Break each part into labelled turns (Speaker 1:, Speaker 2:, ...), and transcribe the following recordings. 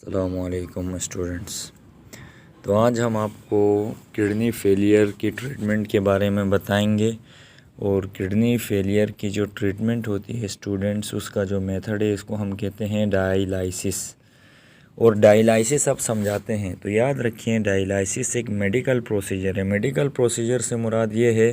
Speaker 1: अस्सलामुअलैकुम स्टूडेंट्स। तो आज हम आपको किडनी फेलियर की ट्रीटमेंट के बारे में बताएंगे। और किडनी फेलियर की जो ट्रीटमेंट होती है स्टूडेंट्स, उसका जो मेथड है इसको हम कहते हैं डायलाइसिस। और डायलाइसिस आप समझाते हैं तो याद रखिए, डायलाइसिस एक मेडिकल प्रोसीजर है। मेडिकल प्रोसीजर से मुराद ये है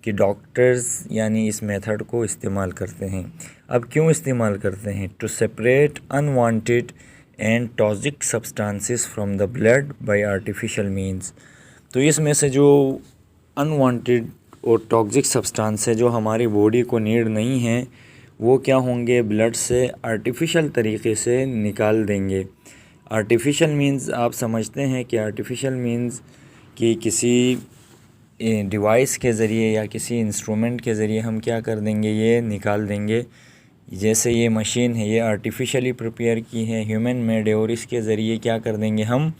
Speaker 1: कि डॉक्टर्स यानी इस मेथड को इस्तेमाल करते हैं। अब क्यों इस्तेमाल करते हैं? To separate unwanted and toxic substances from the blood by artificial means. तो इसमें से जो अनवांटेड और टॉक्सिक सब्सटेंस है जो हमारी बॉडी को नीड नहीं है, वो क्या होंगे, ब्लड से आर्टिफिशियल तरीके से निकाल देंगे। आर्टिफिशियल मीन्स आप समझते हैं कि आर्टिफिशियल मीन्स कि किसी डिवाइस के ज़रिए या किसी इंस्ट्रूमेंट के ज़रिए हम क्या कर देंगे, ये निकाल देंगे। जैसे ये मशीन है, ये आर्टिफिशियली प्रिपेयर की है, ह्यूमन मेड है, और इसके ज़रिए क्या कर देंगे, हम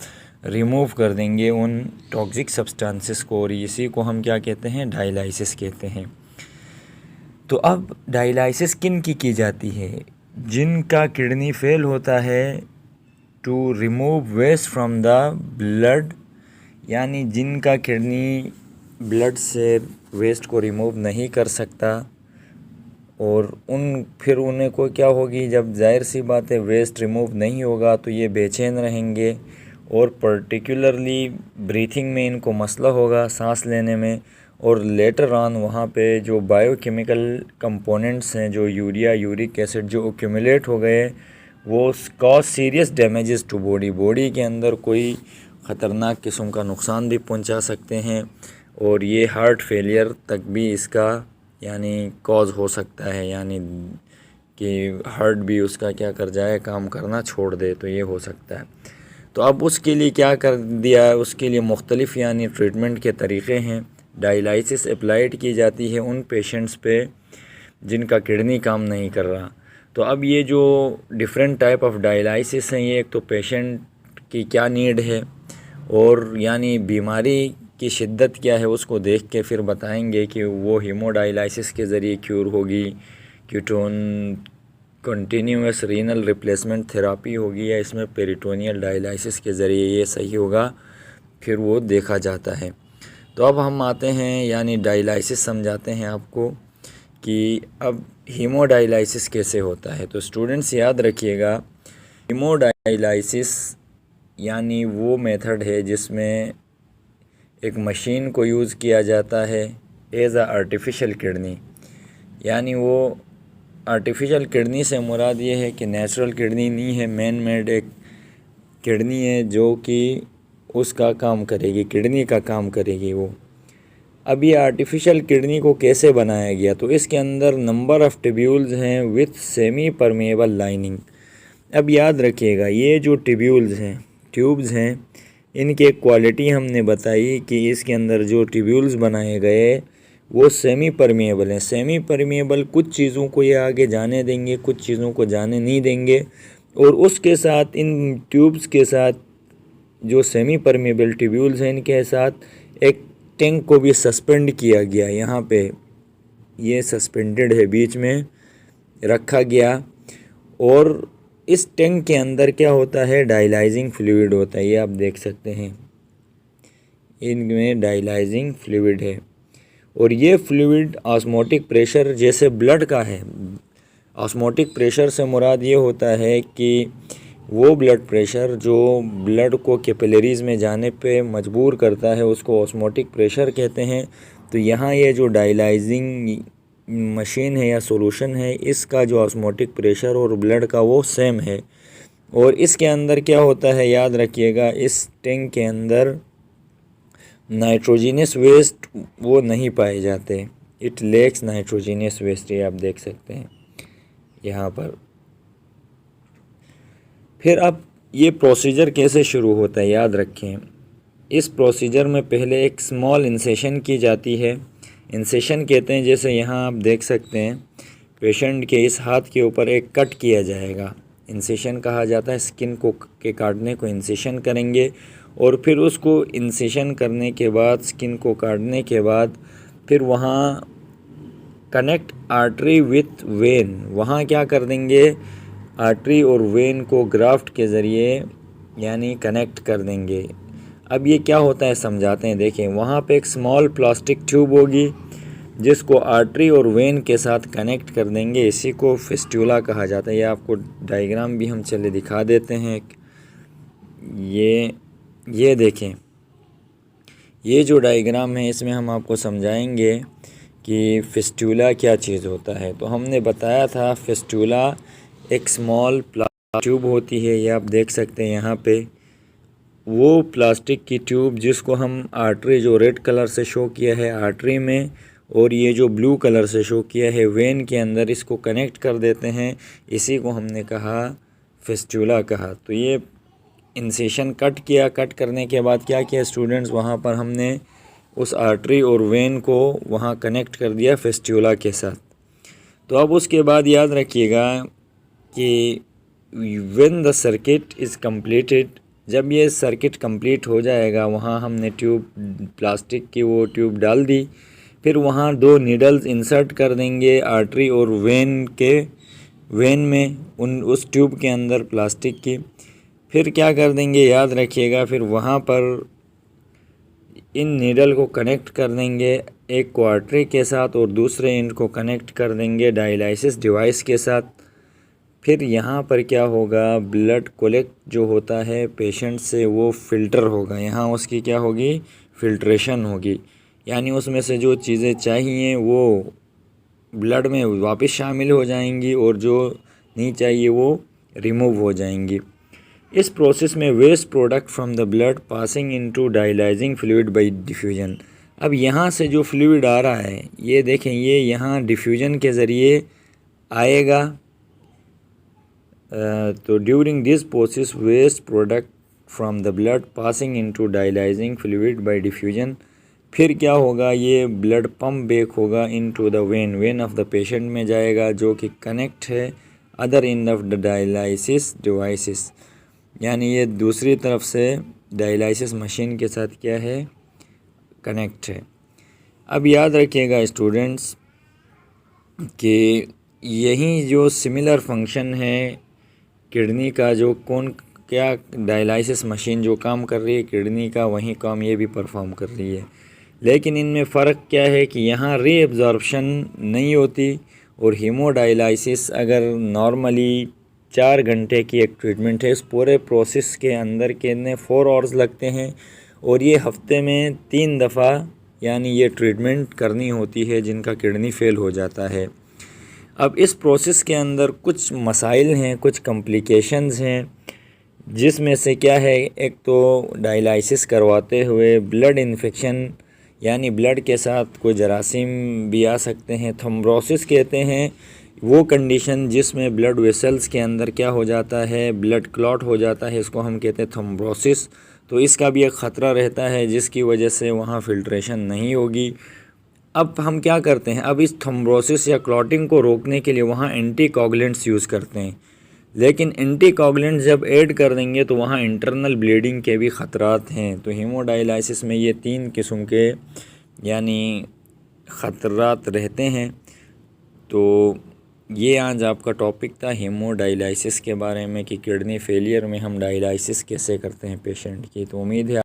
Speaker 1: रिमूव कर देंगे उन टॉक्सिक सब्सटेंसेस को, और इसी को हम क्या कहते हैं, डायलाइसिस कहते हैं। तो अब डायलाइसिस किन की जाती है? जिनका किडनी फेल होता है, to remove waste from the blood, यानी जिनका किडनी ब्लड से वेस्ट को रिमूव नहीं कर सकता, और फिर उन्हें को क्या होगी, जब जाहिर सी बात है वेस्ट रिमूव नहीं होगा तो ये बेचैन रहेंगे, और पर्टिकुलरली ब्रीथिंग में इनको मसला होगा, सांस लेने में। और लेटर ऑन वहाँ पे जो बायोकेमिकल कंपोनेंट्स हैं, जो यूरिया, यूरिक एसिड जो एक्यूमुलेट हो गए, वो cause serious damages to body के अंदर कोई ख़तरनाक किस्म का नुकसान भी पहुंचा सकते हैं, और ये हार्ट फेलियर तक भी इसका यानी कॉज हो सकता है, यानी कि हार्ट भी उसका क्या कर जाए, काम करना छोड़ दे, तो ये हो सकता है। तो अब उसके लिए क्या कर दिया है, उसके लिए मुख्तलिफ़ यानी ट्रीटमेंट के तरीक़े हैं। डायलाइसिस अप्लाइड की जाती है उन पेशेंट्स पे जिनका किडनी काम नहीं कर रहा। तो अब ये जो डिफरेंट टाइप ऑफ डायलाइसिस हैं, ये एक तो पेशेंट की क्या नीड है और यानी बीमारी की शिद्दत क्या है, उसको देख के फिर बताएंगे कि वो हीमोडायलाइसिस के ज़रिए क्यूर होगी, ketone continuous renal replacement therapy होगी, या इसमें पेरिटोनियल डायलाइसिस के ज़रिए ये सही होगा, फिर वो देखा जाता है। तो अब हम आते हैं यानी डायलाइसिस समझाते हैं आपको कि अब हीमोडायलाइसिस कैसे होता है। तो स्टूडेंट्स याद रखिएगा, हीमोडायलाइसिस यानी वो मेथड है जिसमें एक मशीन को यूज़ किया जाता है एज़ आ आर्टिफिशियल किडनी। यानी वो आर्टिफिशियल किडनी से मुराद ये है कि नेचुरल किडनी नहीं है, मैन मेड एक किडनी है जो कि उसका काम करेगी, किडनी का काम करेगी वो। अब ये आर्टिफिशियल किडनी को कैसे बनाया गया? तो इसके अंदर नंबर ऑफ़ ट्यूब्यूल्स हैं विथ सेमी परमेबल लाइनिंग। अब याद रखिएगा, ये जो ट्यूब्यूल्स हैं, ट्यूब्स हैं, इनकी एक क्वालिटी हमने बताई कि इसके अंदर जो ट्यूब्यूल्स बनाए गए वो सेमी परमेबल हैं। सेमी परमेबल कुछ चीज़ों को ये आगे जाने देंगे, कुछ चीज़ों को जाने नहीं देंगे, और उसके साथ इन ट्यूब्स के साथ जो सेमी परमेबल ट्यूब्यूल्स हैं, इनके साथ एक टैंक को भी सस्पेंड किया गया। यहाँ पे ये सस्पेंडेड है, बीच में रखा गया, और इस टैंक के अंदर क्या होता है, डायलाइजिंग फ्लूइड होता है। ये आप देख सकते हैं, इनमें डायलाइजिंग फ्लूइड है, और ये फ्लूइड ऑस्मोटिक प्रेशर जैसे ब्लड का है। ऑस्मोटिक प्रेशर से मुराद ये होता है कि वो ब्लड प्रेशर जो ब्लड को कैपिलरीज़ में जाने पे मजबूर करता है, उसको ऑस्मोटिक प्रेशर कहते हैं। तो यहाँ ये जो डायलाइजिंग मशीन है या सॉल्यूशन है, इसका जो ऑस्मोटिक प्रेशर और ब्लड का वो सेम है। और इसके अंदर क्या होता है, याद रखिएगा, इस टैंक के अंदर नाइट्रोजीनियस वेस्ट वो नहीं पाए जाते। इट लेक्स नाइट्रोजीनियस वेस्ट, ये आप देख सकते हैं यहाँ पर। फिर अब ये प्रोसीजर कैसे शुरू होता है, याद रखें, इस प्रोसीजर में पहले एक स्मॉल इंसेशन की जाती है। इंसेशन कहते हैं, जैसे यहाँ आप देख सकते हैं, पेशेंट के इस हाथ के ऊपर एक कट किया जाएगा, इंसेशन कहा जाता है। स्किन को के काटने को इंसेशन करेंगे, और फिर उसको इंसेशन करने के बाद, स्किन को काटने के बाद, फिर वहाँ कनेक्ट आर्टरी विथ वेन, वहाँ क्या कर देंगे, आर्टरी और वेन को ग्राफ्ट के ज़रिए यानी कनेक्ट कर देंगे। अब ये क्या होता है समझाते हैं। देखें, वहाँ पे एक स्मॉल प्लास्टिक ट्यूब होगी जिसको आर्टरी और वेन के साथ कनेक्ट कर देंगे। इसी को फिस्टुला कहा जाता है। ये आपको डायग्राम भी हम चले दिखा देते हैं। ये देखें, ये जो डायग्राम है इसमें हम आपको समझाएंगे कि फिस्टुला क्या चीज़ होता है। तो हमने बताया था फिस्टुला एक स्मॉल प्लास्टिक ट्यूब होती है। ये आप देख सकते हैं यहाँ पे, वो प्लास्टिक की ट्यूब जिसको हम आर्टरी, जो रेड कलर से शो किया है आर्टरी में, और ये जो ब्लू कलर से शो किया है वेन के अंदर, इसको कनेक्ट कर देते हैं। इसी को हमने कहा फिस्टुला कहा। तो ये इंसेशन कट किया। कट करने के बाद क्या किया स्टूडेंट्स, वहाँ पर हमने उस आर्टरी और वेन को वहाँ कनेक्ट कर दिया फिस्टुला के साथ। तो अब उसके बाद याद रखिएगा कि when the circuit is completed, जब ये सर्किट कंप्लीट हो जाएगा, वहाँ हमने ट्यूब, प्लास्टिक की वो ट्यूब डाल दी, फिर वहाँ 2 नीडल्स इंसर्ट कर देंगे आर्टरी और वेन में, उस ट्यूब के अंदर प्लास्टिक की। फिर क्या कर देंगे याद रखिएगा, फिर वहाँ पर इन नीडल को कनेक्ट कर देंगे, एक को आर्टरी के साथ और दूसरे एंड को कनेक्ट कर देंगे डायलाइसिस डिवाइस के साथ। फिर यहाँ पर क्या होगा, ब्लड कोलेक्ट जो होता है पेशेंट से वो फ़िल्टर होगा। यहाँ उसकी क्या होगी, फ़िल्ट्रेशन होगी, यानी उसमें से जो चीज़ें चाहिए वो ब्लड में वापस शामिल हो जाएंगी और जो नहीं चाहिए वो रिमूव हो जाएंगी। इस प्रोसेस में waste product from the blood passing into dialyzing fluid by diffusion. अब यहाँ से जो फ्लूइड आ रहा है, ये देखें, ये यहाँ डिफ्यूजन के ज़रिए आएगा। तो during this process waste product from the blood passing into dialyzing fluid by diffusion. फिर क्या होगा, ये ब्लड पंप बैक होगा into the vein of the patient में जाएगा, जो कि कनेक्ट है other end of the dialysis devices, यानी ये दूसरी तरफ से डायलाइसिस मशीन के साथ क्या है, कनेक्ट है। अब याद रखिएगा स्टूडेंट्स कि यही जो सिमिलर फंक्शन है किडनी का, जो क्या डायलाइसिस मशीन जो काम कर रही है किडनी का, वही काम ये भी परफॉर्म कर रही है। लेकिन इनमें फ़र्क क्या है कि यहाँ रीअब्जॉर्प्शन नहीं होती, और हीमोडायलाइसिस अगर नॉर्मली 4 घंटे की एक ट्रीटमेंट है, इस पूरे प्रोसेस के अंदर कितने 4 आवर्स लगते हैं, और ये हफ्ते में 3 दफ़ा यानी ये ट्रीटमेंट करनी होती है जिनका किडनी फेल हो जाता है। अब इस प्रोसेस के अंदर कुछ मसाइल हैं, कुछ कॉम्प्लिकेशंस हैं, जिसमें से क्या है, एक तो डायलाइसिस करवाते हुए ब्लड इन्फेक्शन, यानी ब्लड के साथ कोई जरासीम भी आ सकते हैं। थ्रोम्बोसिस कहते हैं वो कंडीशन जिसमें ब्लड वेसल्स के अंदर क्या हो जाता है, ब्लड क्लॉट हो जाता है, इसको हम कहते हैं थ्रोम्बोसिस। तो इसका भी एक ख़तरा रहता है जिसकी वजह से वहाँ फ़िल्ट्रेशन नहीं होगी। अब हम क्या करते हैं, अब इस थ्रोम्बोसिस या क्लॉटिंग को रोकने के लिए वहाँ एंटीकोगुलेंट्स यूज़ करते हैं, लेकिन एंटीकोगुलेंट्स जब ऐड कर देंगे तो वहाँ इंटरनल ब्लीडिंग के भी ख़तरात हैं। तो हीमोडायलाइसिस में ये 3 किस्म के यानी ख़तरात रहते हैं। तो ये आज आपका टॉपिक था हीमोडायलाइसिस के बारे में कि किडनी फेलियर में हम डायलाइसिस कैसे करते हैं पेशेंट की। तो उम्मीद है